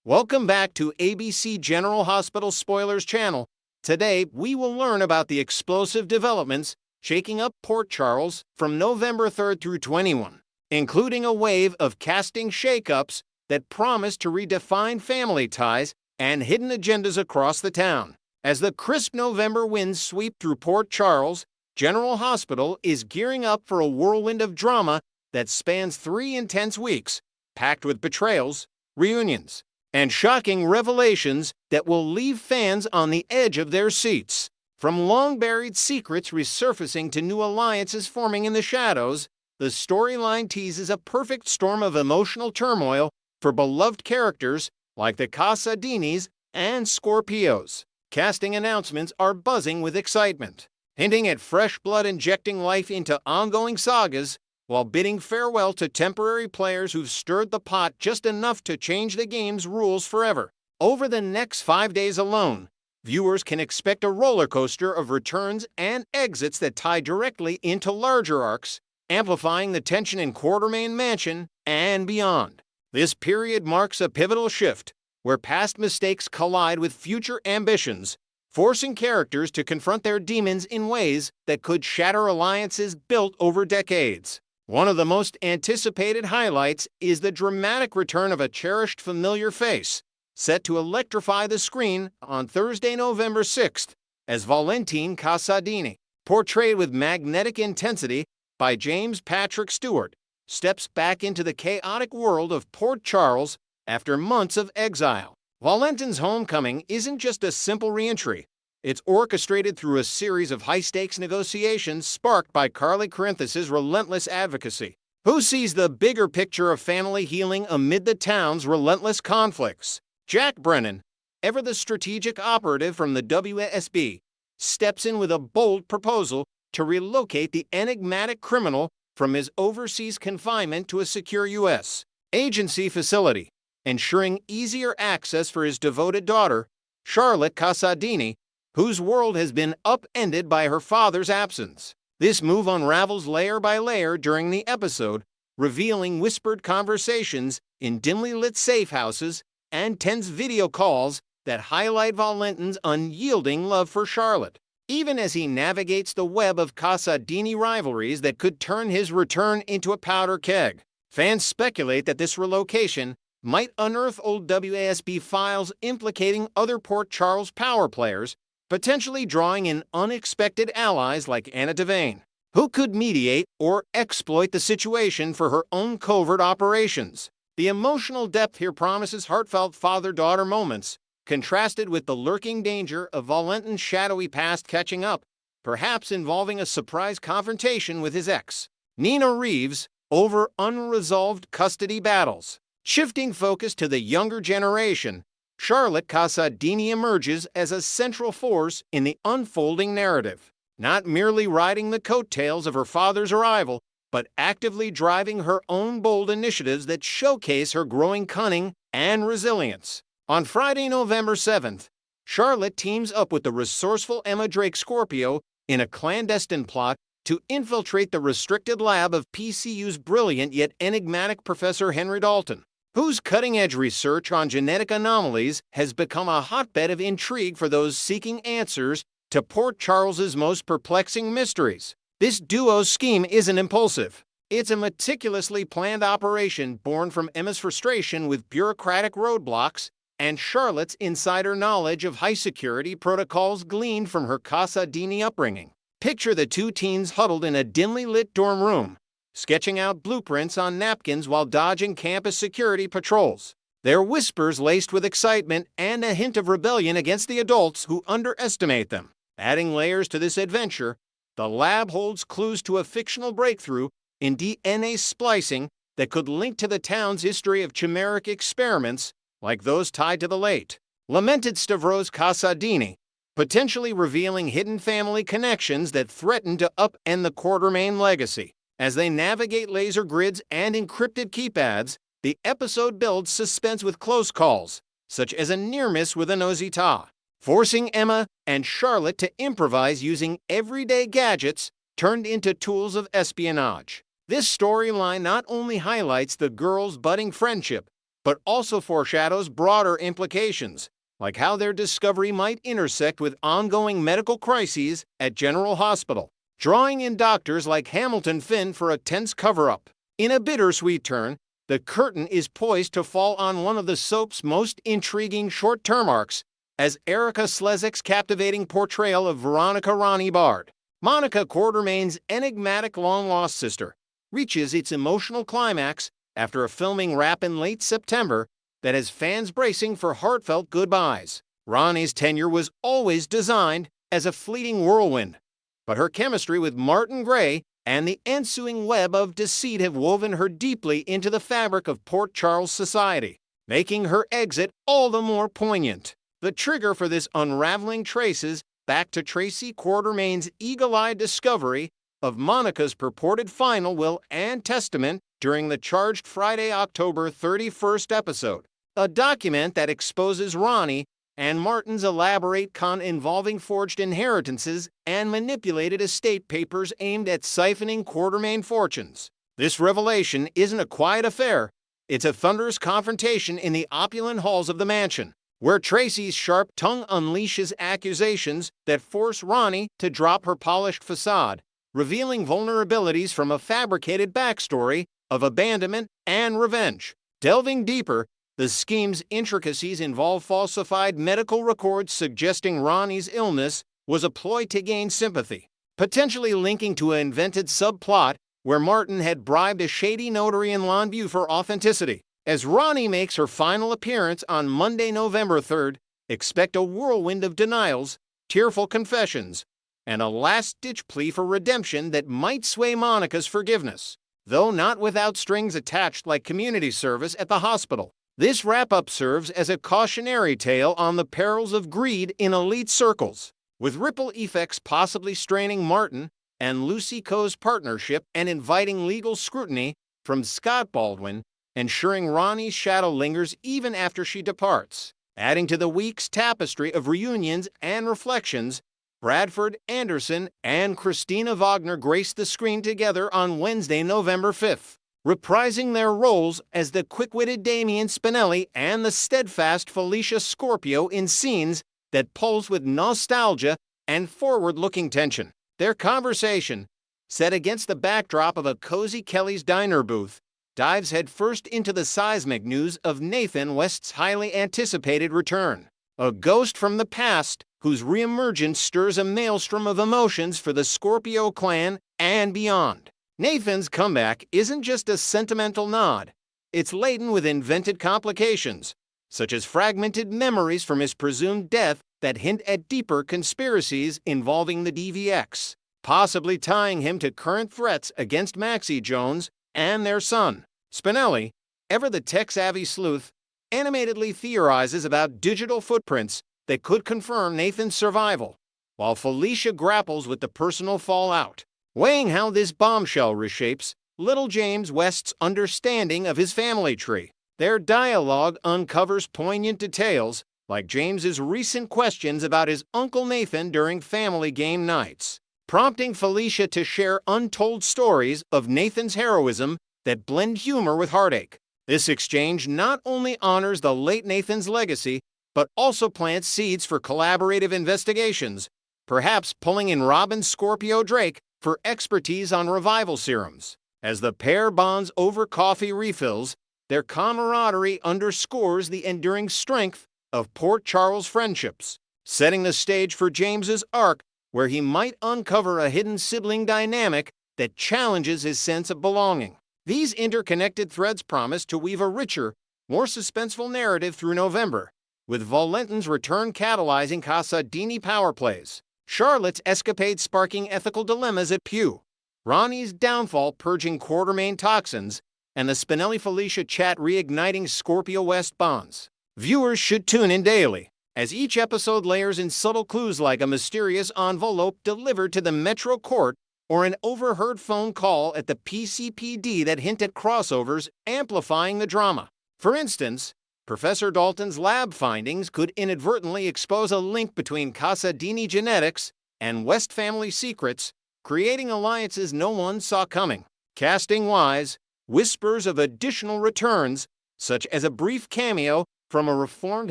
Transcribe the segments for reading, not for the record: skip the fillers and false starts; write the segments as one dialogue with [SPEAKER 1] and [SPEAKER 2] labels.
[SPEAKER 1] Welcome back to ABC General Hospital Spoilers channel. Today, we will learn about the explosive developments shaking up Port Charles from November 3rd through 21, including a wave of casting shakeups that promise to redefine family ties and hidden agendas across the town. As the crisp November winds sweep through Port Charles, General Hospital is gearing up for a whirlwind of drama that spans 3 intense weeks, packed with betrayals, reunions, and shocking revelations that will leave fans on the edge of their seats. From long-buried secrets resurfacing to new alliances forming in the shadows, the storyline teases a perfect storm of emotional turmoil for beloved characters like the Casadinis and Scorpios. Casting announcements are buzzing with excitement, hinting at fresh blood injecting life into ongoing sagas, while bidding farewell to temporary players who've stirred the pot just enough to change the game's rules forever. Over the next 5 days alone, viewers can expect a roller coaster of returns and exits that tie directly into larger arcs, amplifying the tension in Quartermain Mansion and beyond. This period marks a pivotal shift, where past mistakes collide with future ambitions, forcing characters to confront their demons in ways that could shatter alliances built over decades. One of the most anticipated highlights is the dramatic return of a cherished familiar face, set to electrify the screen on Thursday, November 6th, as Valentin Casadini, portrayed with magnetic intensity by James Patrick Stewart, steps back into the chaotic world of Port Charles after months of exile. Valentin's homecoming isn't just a simple re-entry. It's orchestrated through a series of high-stakes negotiations sparked by Carly Corinthus's relentless advocacy. Who sees the bigger picture of family healing amid the town's relentless conflicts? Jack Brennan, ever the strategic operative from the WSB, steps in with a bold proposal to relocate the enigmatic criminal from his overseas confinement to a secure U.S. agency facility, ensuring easier access for his devoted daughter, Charlotte Casadini, whose world has been upended by her father's absence. This move unravels layer by layer during the episode, revealing whispered conversations in dimly lit safe houses and tense video calls that highlight Valentin's unyielding love for Charlotte. Even as he navigates the web of Casadini rivalries that could turn his return into a powder keg, fans speculate that this relocation might unearth old WASB files implicating other Port Charles power players, potentially drawing in unexpected allies like Anna Devane, who could mediate or exploit the situation for her own covert operations. The emotional depth here promises heartfelt father-daughter moments, contrasted with the lurking danger of Valentin's shadowy past catching up, perhaps involving a surprise confrontation with his ex, Nina Reeves, over unresolved custody battles. Shifting focus to the younger generation, Charlotte Casadini emerges as a central force in the unfolding narrative, not merely riding the coattails of her father's arrival, but actively driving her own bold initiatives that showcase her growing cunning and resilience. On Friday, November 7th, Charlotte teams up with the resourceful Emma Drake Scorpio in a clandestine plot to infiltrate the restricted lab of PCU's brilliant yet enigmatic Professor Henry Dalton, whose cutting-edge research on genetic anomalies has become a hotbed of intrigue for those seeking answers to Port Charles's most perplexing mysteries. This duo's scheme isn't impulsive. It's a meticulously planned operation born from Emma's frustration with bureaucratic roadblocks and Charlotte's insider knowledge of high-security protocols gleaned from her Casadini upbringing. Picture the two teens huddled in a dimly lit dorm room, sketching out blueprints on napkins while dodging campus security patrols, their whispers laced with excitement and a hint of rebellion against the adults who underestimate them. Adding layers to this adventure, the lab holds clues to a fictional breakthrough in DNA splicing that could link to the town's history of chimeric experiments like those tied to the late, lamented Stavros Casadini, potentially revealing hidden family connections that threaten to upend the Quartermain legacy. As they navigate laser grids and encrypted keypads, the episode builds suspense with close calls, such as a near-miss with a nosy ta, forcing Emma and Charlotte to improvise using everyday gadgets turned into tools of espionage. This storyline not only highlights the girls' budding friendship, but also foreshadows broader implications, like how their discovery might intersect with ongoing medical crises at General Hospital, drawing in doctors like Hamilton Finn for a tense cover-up. In a bittersweet turn, the curtain is poised to fall on one of the soap's most intriguing short-term arcs, as Erica Slezak's captivating portrayal of Veronica Ronnie Bard, Monica Quartermain's enigmatic long-lost sister, reaches its emotional climax after a filming wrap in late September that has fans bracing for heartfelt goodbyes. Ronnie's tenure was always designed as a fleeting whirlwind, but her chemistry with Martin Gray and the ensuing web of deceit have woven her deeply into the fabric of Port Charles society, making her exit all the more poignant. The trigger for this unraveling traces back to Tracy Quartermain's eagle-eyed discovery of Monica's purported final will and testament during the charged Friday, October 31st episode, a document that exposes Ronnie and Martin's elaborate con involving forged inheritances and manipulated estate papers aimed at siphoning Quartermain fortunes. This revelation isn't a quiet affair. It's a thunderous confrontation in the opulent halls of the mansion, where Tracy's sharp tongue unleashes accusations that force Ronnie to drop her polished facade, revealing vulnerabilities from a fabricated backstory of abandonment and revenge. Delving deeper, the scheme's intricacies involve falsified medical records suggesting Ronnie's illness was a ploy to gain sympathy, potentially linking to an invented subplot where Martin had bribed a shady notary in Longview for authenticity. As Ronnie makes her final appearance on Monday, November 3rd, expect a whirlwind of denials, tearful confessions, and a last-ditch plea for redemption that might sway Monica's forgiveness, though not without strings attached like community service at the hospital. This wrap-up serves as a cautionary tale on the perils of greed in elite circles, with ripple effects possibly straining Martin and Lucy Coe's partnership and inviting legal scrutiny from Scott Baldwin, ensuring Ronnie's shadow lingers even after she departs. Adding to the week's tapestry of reunions and reflections, Bradford Anderson and Christina Wagner graced the screen together on Wednesday, November 5th, reprising their roles as the quick-witted Damian Spinelli and the steadfast Felicia Scorpio in scenes that pulse with nostalgia and forward-looking tension. Their conversation, set against the backdrop of a cozy Kelly's Diner booth, dives headfirst into the seismic news of Nathan West's highly anticipated return, a ghost from the past whose reemergence stirs a maelstrom of emotions for the Scorpio clan and beyond. Nathan's comeback isn't just a sentimental nod, it's laden with invented complications, such as fragmented memories from his presumed death that hint at deeper conspiracies involving the DVX, possibly tying him to current threats against Maxie Jones and their son. Spinelli, ever the tech-savvy sleuth, animatedly theorizes about digital footprints that could confirm Nathan's survival, while Felicia grapples with the personal fallout, weighing how this bombshell reshapes little James West's understanding of his family tree. Their dialogue uncovers poignant details, like James's recent questions about his Uncle Nathan during family game nights, prompting Felicia to share untold stories of Nathan's heroism that blend humor with heartache. This exchange not only honors the late Nathan's legacy, but also plants seeds for collaborative investigations, perhaps pulling in Robin Scorpio Drake for expertise on revival serums. As the pair bonds over coffee refills, their camaraderie underscores the enduring strength of Port Charles friendships, setting the stage for James's arc where he might uncover a hidden sibling dynamic that challenges his sense of belonging. These interconnected threads promise to weave a richer, more suspenseful narrative through November, with Valentin's return catalyzing Casa Dini power plays, Charlotte's escapade sparking ethical dilemmas at Pew, Ronnie's downfall purging Quartermain toxins, and the Spinelli-Felicia chat reigniting Scorpio West bonds. Viewers should tune in daily, as each episode layers in subtle clues like a mysterious envelope delivered to the Metro Court or an overheard phone call at the PCPD that hint at crossovers, amplifying the drama. For instance, Professor Dalton's lab findings could inadvertently expose a link between Casa Dini genetics and West family secrets, creating alliances no one saw coming. Casting-wise, whispers of additional returns such as a brief cameo from a reformed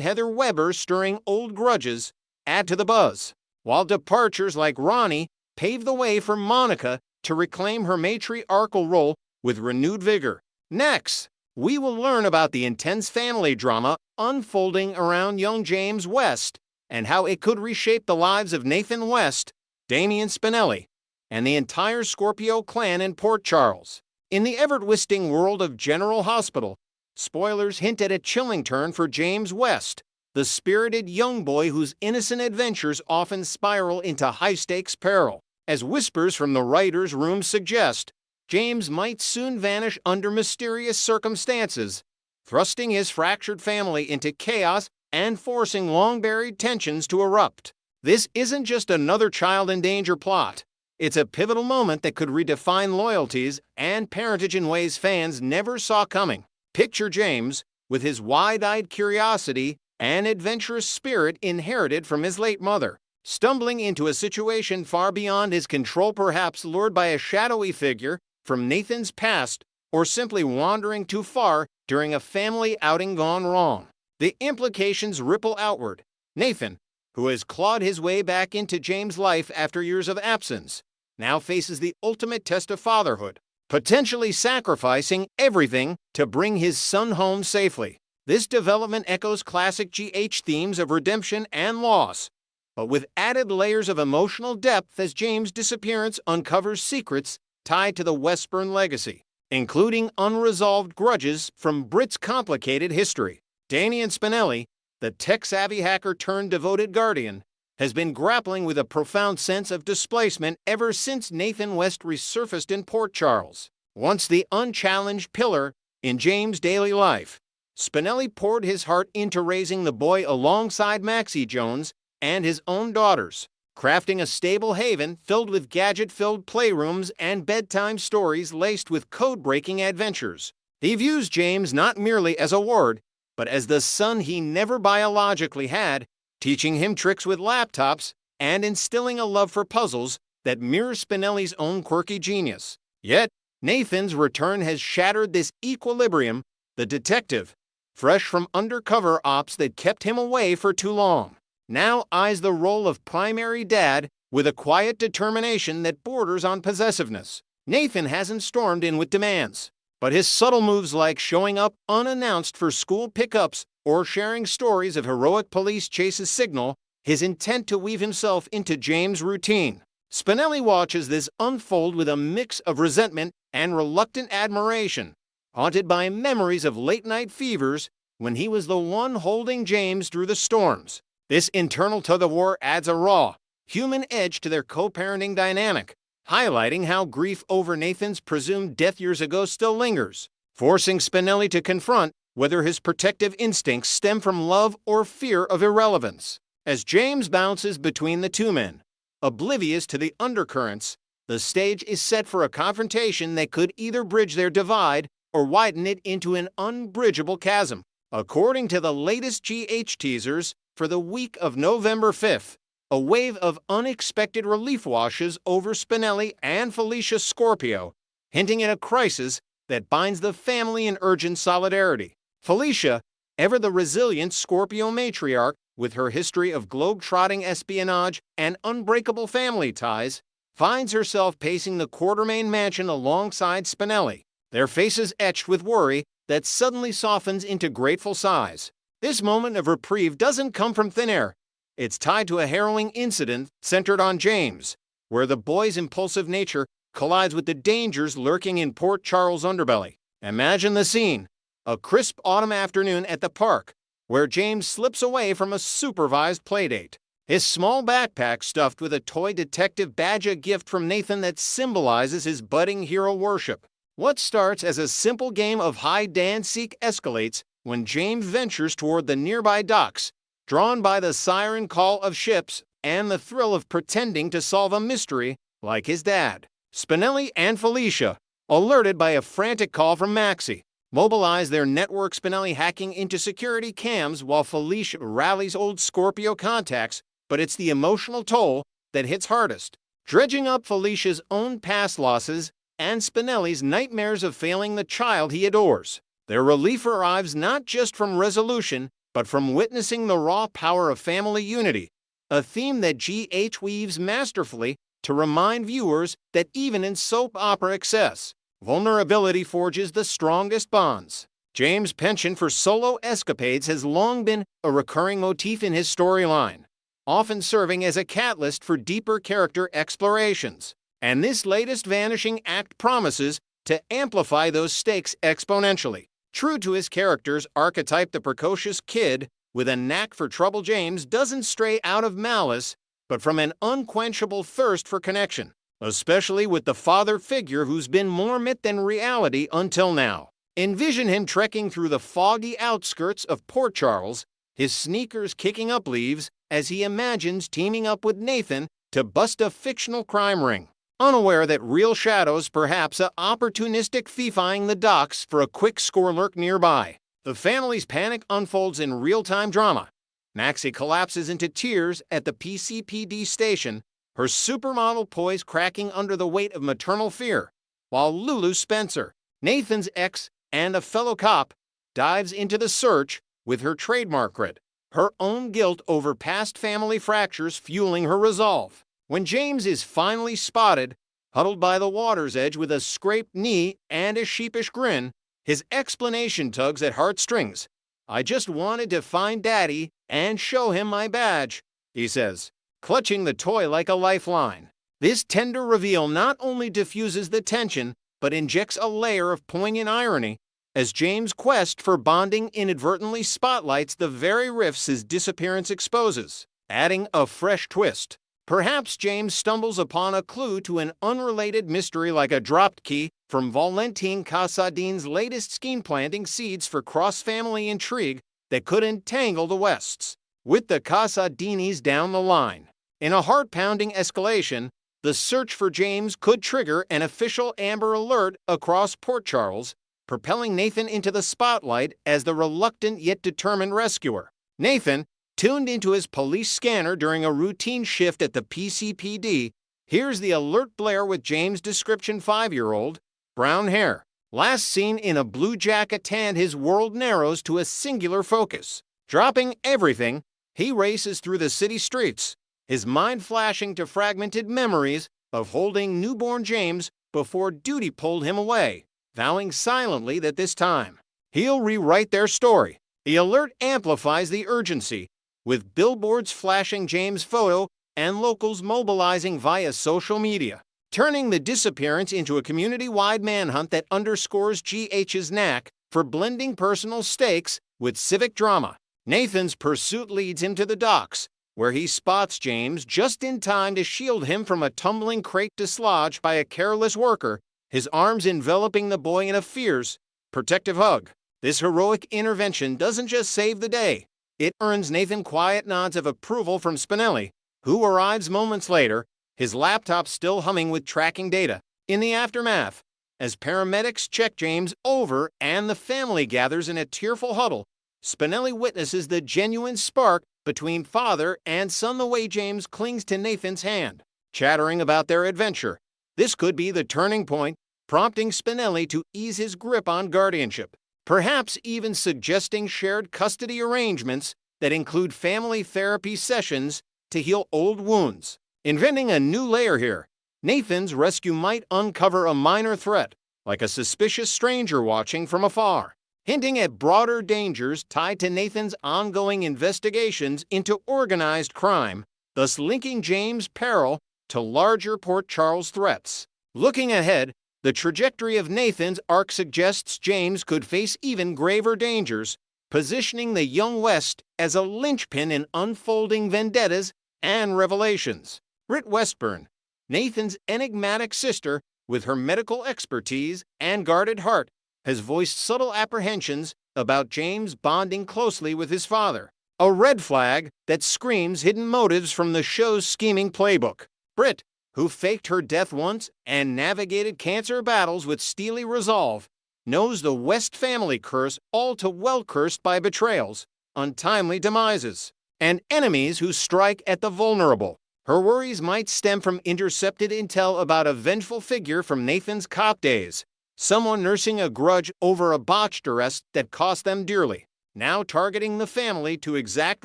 [SPEAKER 1] Heather Weber stirring old grudges, add to the buzz, while departures like Ronnie pave the way for Monica to reclaim her matriarchal role with renewed vigor. Next, we will learn about the intense family drama unfolding around young James West and how it could reshape the lives of Nathan West, Damian Spinelli, and the entire Scorpio clan in Port Charles. In the ever-twisting world of General Hospital, spoilers hint at a chilling turn for James West, the spirited young boy whose innocent adventures often spiral into high-stakes peril. As whispers from the writer's room suggest, James might soon vanish under mysterious circumstances, thrusting his fractured family into chaos and forcing long-buried tensions to erupt. This isn't just another child in danger plot. It's a pivotal moment that could redefine loyalties and parentage in ways fans never saw coming. Picture James, with his wide-eyed curiosity and adventurous spirit inherited from his late mother, stumbling into a situation far beyond his control, perhaps lured by a shadowy figure from Nathan's past, or simply wandering too far during a family outing gone wrong. The implications ripple outward. Nathan, who has clawed his way back into James' life after years of absence, now faces the ultimate test of fatherhood, potentially sacrificing everything to bring his son home safely. This development echoes classic GH themes of redemption and loss, but with added layers of emotional depth as James' disappearance uncovers secrets tied to the Westburn legacy, including unresolved grudges from Brit's complicated history. Damian Spinelli, the tech-savvy hacker turned devoted guardian, has been grappling with a profound sense of displacement ever since Nathan West resurfaced in Port Charles. Once the unchallenged pillar in James' daily life, Spinelli poured his heart into raising the boy alongside Maxie Jones and his own daughters, crafting a stable haven filled with gadget-filled playrooms and bedtime stories laced with code-breaking adventures. He views James not merely as a ward, but as the son he never biologically had, teaching him tricks with laptops and instilling a love for puzzles that mirror Spinelli's own quirky genius. Yet, Nathan's return has shattered this equilibrium. The detective, fresh from undercover ops that kept him away for too long, now eyes the role of primary dad with a quiet determination that borders on possessiveness. Nathan hasn't stormed in with demands, but his subtle moves like showing up unannounced for school pickups or sharing stories of heroic police chases signal his intent to weave himself into James' routine. Spinelli watches this unfold with a mix of resentment and reluctant admiration, haunted by memories of late-night fevers when he was the one holding James through the storms. This internal tug-of-war adds a raw, human edge to their co-parenting dynamic, highlighting how grief over Nathan's presumed death years ago still lingers, forcing Spinelli to confront whether his protective instincts stem from love or fear of irrelevance. As James bounces between the two men, oblivious to the undercurrents, the stage is set for a confrontation that could either bridge their divide or widen it into an unbridgeable chasm. According to the latest GH teasers, for the week of November 5th, a wave of unexpected relief washes over Spinelli and Felicia Scorpio, hinting at a crisis that binds the family in urgent solidarity. Felicia, ever the resilient Scorpio matriarch with her history of globe-trotting espionage and unbreakable family ties, finds herself pacing the Quartermain mansion alongside Spinelli, their faces etched with worry that suddenly softens into grateful sighs. This moment of reprieve doesn't come from thin air. It's tied to a harrowing incident centered on James, where the boy's impulsive nature collides with the dangers lurking in Port Charles' underbelly. Imagine the scene: a crisp autumn afternoon at the park, where James slips away from a supervised playdate, his small backpack stuffed with a toy detective badge, a gift from Nathan that symbolizes his budding hero worship. What starts as a simple game of hide-and-seek escalates when James ventures toward the nearby docks, drawn by the siren call of ships and the thrill of pretending to solve a mystery like his dad. Spinelli and Felicia, alerted by a frantic call from Maxie, mobilize their network, Spinelli hacking into security cams while Felicia rallies old Scorpio contacts, but it's the emotional toll that hits hardest, dredging up Felicia's own past losses and Spinelli's nightmares of failing the child he adores. Their relief arrives not just from resolution, but from witnessing the raw power of family unity, a theme that GH weaves masterfully to remind viewers that even in soap opera excess, vulnerability forges the strongest bonds. James' penchant for solo escapades has long been a recurring motif in his storyline, often serving as a catalyst for deeper character explorations. And this latest vanishing act promises to amplify those stakes exponentially. True to his character's archetype, the precocious kid with a knack for trouble, James doesn't stray out of malice, but from an unquenchable thirst for connection, especially with the father figure who's been more myth than reality until now. Envision him trekking through the foggy outskirts of Port Charles, his sneakers kicking up leaves, as he imagines teaming up with Nathan to bust a fictional crime ring, unaware that real shadows perhaps opportunistic fifying the docks for a quick score lurk nearby. The family's panic unfolds in real-time drama. Maxie collapses into tears at the PCPD station, her supermodel poise cracking under the weight of maternal fear, while Lulu Spencer, Nathan's ex and a fellow cop, dives into the search with her trademark grit, her own guilt over past family fractures fueling her resolve. When James is finally spotted, huddled by the water's edge with a scraped knee and a sheepish grin, his explanation tugs at heartstrings. "I just wanted to find Daddy and show him my badge," he says, clutching the toy like a lifeline. This tender reveal not only diffuses the tension, but injects a layer of poignant irony, as James' quest for bonding inadvertently spotlights the very rifts his disappearance exposes, adding a fresh twist. Perhaps James stumbles upon a clue to an unrelated mystery like a dropped key from Valentin Casadin's latest scheme, planting seeds for cross-family intrigue that could entangle the Wests with the Casadinis down the line. In a heart-pounding escalation, the search for James could trigger an official Amber Alert across Port Charles, propelling Nathan into the spotlight as the reluctant yet determined rescuer. Nathan, tuned into his police scanner during a routine shift at the PCPD, hears the alert blare with James' description: 5-year-old, brown hair. Last seen in a blue jacket tan, his world narrows to a singular focus. Dropping everything, he races through the city streets, his mind flashing to fragmented memories of holding newborn James before duty pulled him away, vowing silently that this time he'll rewrite their story. The alert amplifies the urgency, with billboards flashing James' photo and locals mobilizing via social media, turning the disappearance into a community-wide manhunt that underscores GH's knack for blending personal stakes with civic drama. Nathan's pursuit leads him to the docks, where he spots James just in time to shield him from a tumbling crate dislodged by a careless worker, his arms enveloping the boy in a fierce, protective hug. This heroic intervention doesn't just save the day, it earns Nathan quiet nods of approval from Spinelli, who arrives moments later, his laptop still humming with tracking data. In the aftermath, as paramedics check James over and the family gathers in a tearful huddle, Spinelli witnesses the genuine spark between father and son, the way James clings to Nathan's hand, chattering about their adventure. This could be the turning point, prompting Spinelli to ease his grip on guardianship, perhaps even suggesting shared custody arrangements that include family therapy sessions to heal old wounds. Inventing a new layer here, Nathan's rescue might uncover a minor threat, like a suspicious stranger watching from afar, hinting at broader dangers tied to Nathan's ongoing investigations into organized crime, thus linking James' peril to larger Port Charles threats. Looking ahead, the trajectory of Nathan's arc suggests James could face even graver dangers, positioning the young West as a linchpin in unfolding vendettas and revelations. Britt Westburn, Nathan's enigmatic sister with her medical expertise and guarded heart, has voiced subtle apprehensions about James bonding closely with his father, a red flag that screams hidden motives from the show's scheming playbook. Britt, who faked her death once and navigated cancer battles with steely resolve, knows the West family curse all too well, cursed by betrayals, untimely demises, and enemies who strike at the vulnerable. Her worries might stem from intercepted intel about a vengeful figure from Nathan's cop days, Someone nursing a grudge over a botched arrest that cost them dearly, now targeting the family to exact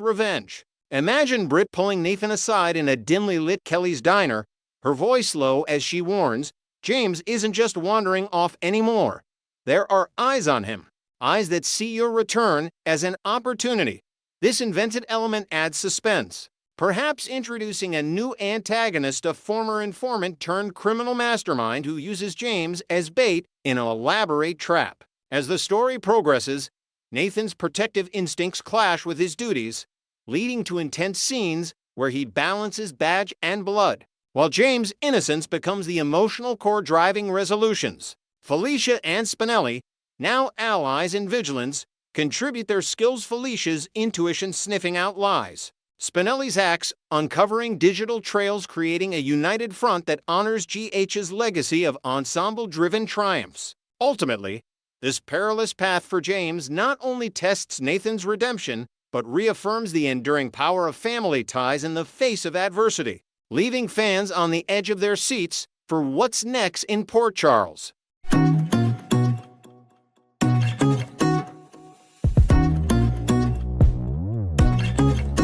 [SPEAKER 1] revenge. Imagine Britt pulling Nathan aside in a dimly lit Kelly's diner, her voice low as she warns, James isn't just wandering off anymore. There are eyes on him, eyes that see your return as an opportunity. This invented element adds suspense, perhaps introducing a new antagonist, a former informant turned criminal mastermind who uses James as bait in an elaborate trap. As the story progresses, Nathan's protective instincts clash with his duties, leading to intense scenes where he balances badge and blood, while James' innocence becomes the emotional core driving resolutions. Felicia and Spinelli, now allies in vigilance, contribute their skills. Felicia's intuition sniffing out lies, Spinelli's acts uncovering digital trails, creating a united front that honors GH's legacy of ensemble-driven triumphs. Ultimately, this perilous path for James not only tests Nathan's redemption, but reaffirms the enduring power of family ties in the face of adversity, leaving fans on the edge of their seats for what's next in Port Charles.